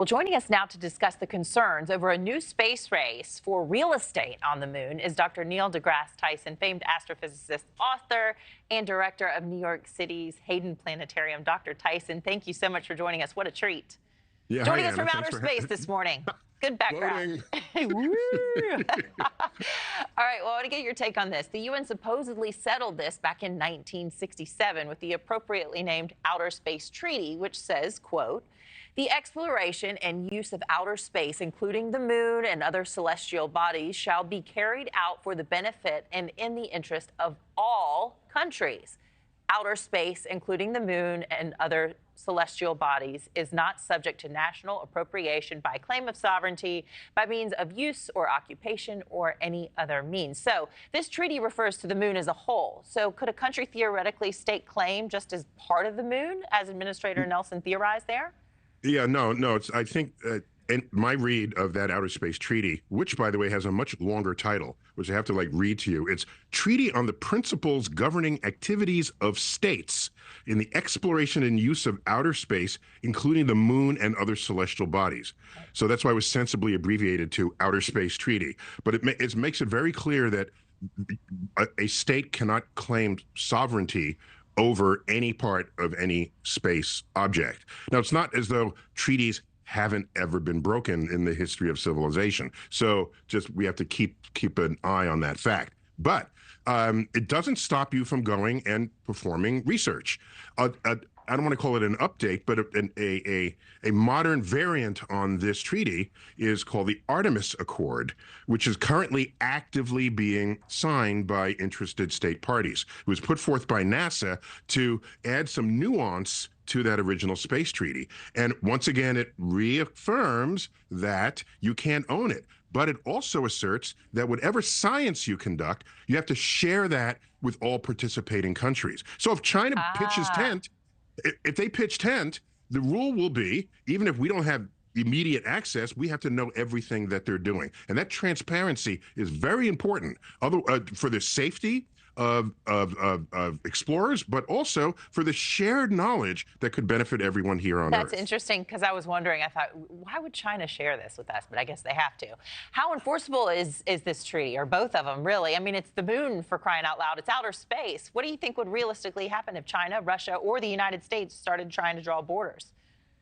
Well, joining us now to discuss the concerns over a new space race for real estate on the moon is Dr. Neil deGrasse Tyson, famed astrophysicist, author, and director of New York City's Hayden Planetarium. Dr. Tyson, thank you so much for joining us. What a treat. Yeah, Joining hi, us Anna. from outer space this morning. Good background. All right, well, I want to get your take on this. The UN supposedly settled this back in 1967 with the appropriately named Outer Space Treaty, which says, quote, the exploration and use of outer space, including the moon and other celestial bodies, shall be carried out for the benefit and in the interest of all countries. Outer space, including the moon and other celestial bodies, is not subject to national appropriation by claim of sovereignty, by means of use or occupation, or any other means. So this treaty refers to the moon as a whole. So could a country theoretically stake claim just as part of the moon, as Administrator Nelson theorized there? Yeah, no. I think in my read of that Outer Space Treaty, which, by the way, has a much longer title, which I have to read to you. It's Treaty on the Principles Governing Activities of States in the Exploration and Use of Outer Space, including the Moon and Other Celestial Bodies. So that's why it was sensibly abbreviated to Outer Space Treaty. But it makes it very clear that a state cannot claim sovereignty over any part of any space object. Now, it's not as though treaties haven't ever been broken in the history of civilization. So we have to keep an eye on that fact. But it doesn't stop you from going and performing research. I don't want to call it an update, but a modern variant on this treaty is called the Artemis Accord, which is currently actively being signed by interested state parties. It was put forth by NASA to add some nuance to that original space treaty. And once again, it reaffirms that you can't own it. But it also asserts that whatever science you conduct, you have to share that with all participating countries. So if China pitches tent, if they pitch tent, the rule will be, even if we don't have immediate access, we have to know everything that they're doing. And that transparency is very important for the safety of explorers, but also for the shared knowledge that could benefit everyone here on Earth. That's interesting, because I was wondering, I thought, why would China share this with us? But I guess they have to. How enforceable is this treaty, or both of them, really? I mean, it's the moon, for crying out loud. It's outer space. What do you think would realistically happen if China, Russia, or the United States started trying to draw borders?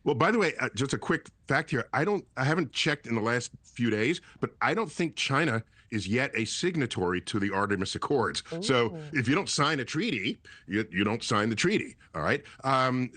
Well, by the way, just a quick fact here. I haven't checked in the last few days, but I don't think China is yet a signatory to the Artemis Accords. Ooh. So if you don't sign a treaty, you don't sign the treaty. All right. One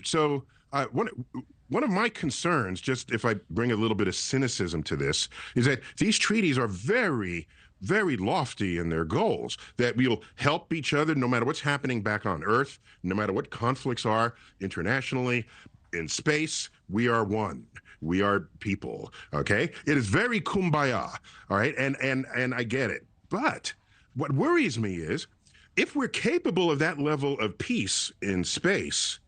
of my concerns, just if I bring a little bit of cynicism to this, is that these treaties are very, very lofty in their goals, that we'll help each other no matter what's happening back on Earth, no matter what conflicts are internationally. In space, we are one. We are people, okay? It is very kumbaya, all right? And I get it. But what worries me is, if we're capable of that level of peace in space,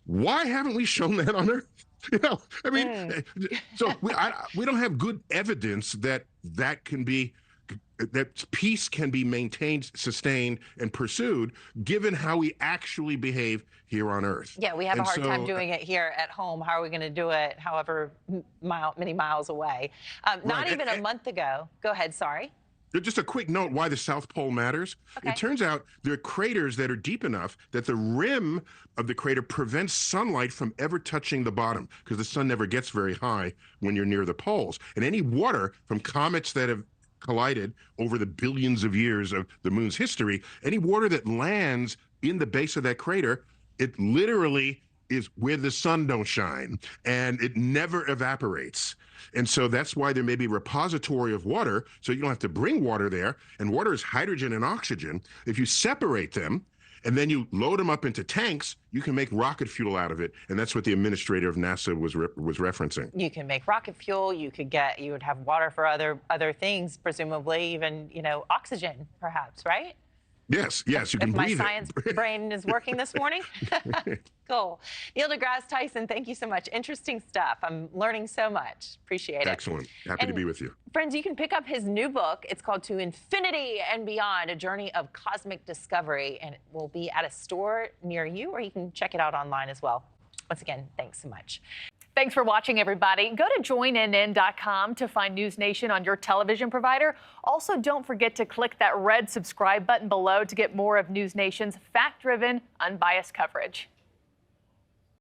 why haven't we shown that on Earth? You know, I mean, so we don't have good evidence that peace can be maintained, sustained, and pursued, given how we actually behave here on Earth. Yeah, we have a hard time doing it here at home. How are we going to do it however many miles away? Not even a month ago. Go ahead, sorry. Just a quick note why the South Pole matters. Okay. It turns out there are craters that are deep enough that the rim of the crater prevents sunlight from ever touching the bottom, because the sun never gets very high when you're near the poles. And any water from comets that have collided over the billions of years of the moon's history, any water that lands in the base of that crater, it literally is where the sun don't shine, and it never evaporates. And so that's why there may be a repository of water, so you don't have to bring water there. And water is hydrogen and oxygen. If you separate them and then you load them up into tanks, you can make rocket fuel out of it. And that's what the administrator of NASA was referencing. You can make rocket fuel. You would have water for other things, presumably even, oxygen, perhaps, right? Yes, you can breathe it. If my science brain is working this morning. Cool. Neil deGrasse Tyson, thank you so much. Interesting stuff. I'm learning so much. Appreciate it. Excellent. Happy to be with you. Friends, you can pick up his new book. It's called To Infinity and Beyond, A Journey of Cosmic Discovery, and it will be at a store near you, or you can check it out online as well. Once again, thanks so much. Thanks for watching, everybody. Go to joinnn.com to find NewsNation on your television provider. Also, don't forget to click that red subscribe button below to get more of NewsNation's fact-driven, unbiased coverage.